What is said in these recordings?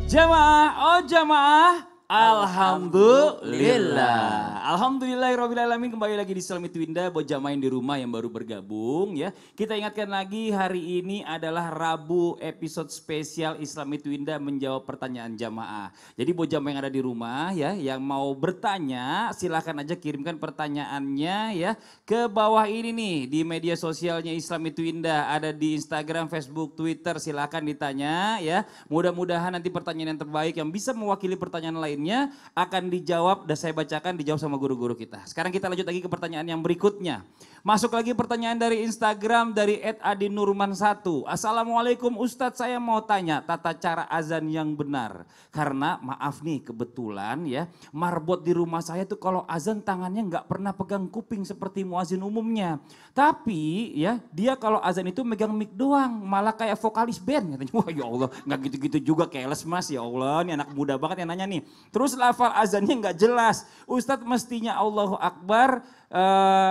Jamaah, oh jamaah, Alhamdulillah. Alhamdulillahirrahmanirrahim, kembali lagi di Islam Itu Indah buat jamaah yang di rumah yang baru bergabung ya. Kita ingatkan lagi hari ini adalah Rabu episode spesial Islam Itu Indah menjawab pertanyaan jamaah. Jadi buat jamaah yang ada di rumah ya, yang mau bertanya silahkan aja kirimkan pertanyaannya ya ke bawah ini nih di media sosialnya Islam Itu Indah. Ada di Instagram, Facebook, Twitter, silahkan ditanya ya. Mudah-mudahan nanti pertanyaan yang terbaik yang bisa mewakili pertanyaan lainnya akan dijawab dan saya bacakan dijawab sama guru-guru kita. Sekarang kita lanjut lagi ke pertanyaan yang berikutnya. Masuk lagi pertanyaan dari Instagram dari @adinurman1. Assalamualaikum Ustadz, saya mau tanya tata cara azan yang benar. Karena maaf nih kebetulan ya marbot di rumah saya tuh kalau azan tangannya nggak pernah pegang kuping seperti muazin umumnya. Tapi ya dia kalau azan itu megang mic doang malah kayak vokalis band katanya. Wah ya Allah nggak gitu-gitu juga keles mas ya Allah ini anak muda banget yang nanya nih. Terus lafal azannya nggak jelas. Ustadz mestinya Allahu Akbar,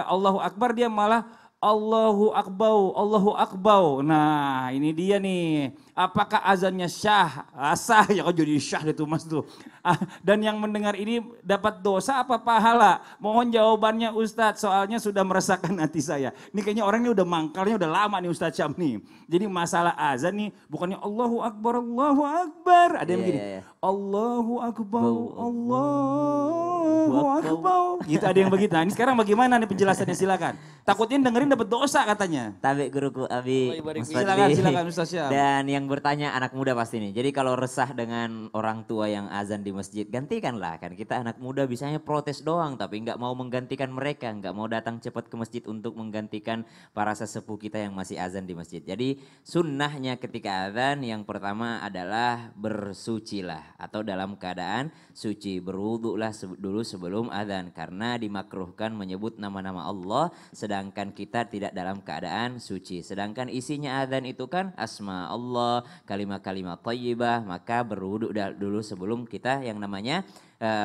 Allahu Akbar dia malah Allahu Akbar, Allahu Akbar. Nah ini dia nih. Apakah azannya syah? Sah ya kok jadi syah itu mas tuh. Dan yang mendengar ini dapat dosa apa pahala? Mohon jawabannya Ustadz soalnya sudah meresahkan hati saya. Ini kayaknya orang ini udah mangkalnya udah lama nih Ustadz Syam nih. Jadi masalah azan nih bukannya Allahu Akbar, Allahu Akbar. Ada yang begini. Allahu Akbar, Allahu Akbar. Gitu ada yang begitu. Nah ini sekarang bagaimana nih penjelasannya silakan. Takutnya dengerin dapat dosa katanya. Tabe guruku Abi. Silakan Ustadz Syam. Dan yang bertanya anak muda pasti nih. Jadi kalau resah dengan orang tua yang azan di masjid, gantikanlah kan. Kita anak muda bisanya protes doang tapi nggak mau menggantikan mereka, nggak mau datang cepat ke masjid untuk menggantikan para sesepuh kita yang masih azan di masjid. Jadi sunnahnya ketika azan yang pertama adalah bersucilah atau dalam keadaan suci, berwudhulah dulu sebelum azan karena dimakruhkan menyebut nama-nama Allah sedangkan kita tidak dalam keadaan suci. Sedangkan isinya azan itu kan asma Allah, kalimat-kalimat thayyibah, maka berwudhu dulu sebelum kita yang namanya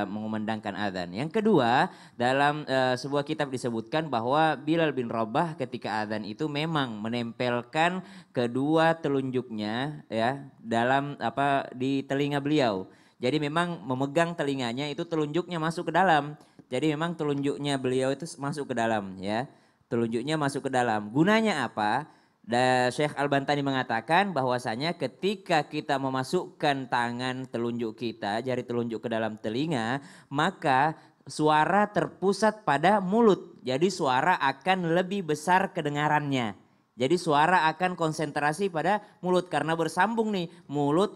mengumandangkan azan. Yang kedua, dalam sebuah kitab disebutkan bahwa Bilal bin Rabah ketika azan itu memang menempelkan kedua telunjuknya ya dalam di telinga beliau. Jadi memang memegang telinganya itu telunjuknya masuk ke dalam. Jadi memang telunjuknya beliau itu masuk ke dalam ya. Telunjuknya masuk ke dalam. Gunanya apa? Syekh Al-Bantani mengatakan bahwasanya ketika kita memasukkan tangan telunjuk kita, jari telunjuk ke dalam telinga, maka suara terpusat pada mulut. Jadi suara akan lebih besar kedengarannya. Jadi suara akan konsentrasi pada mulut karena bersambung nih mulut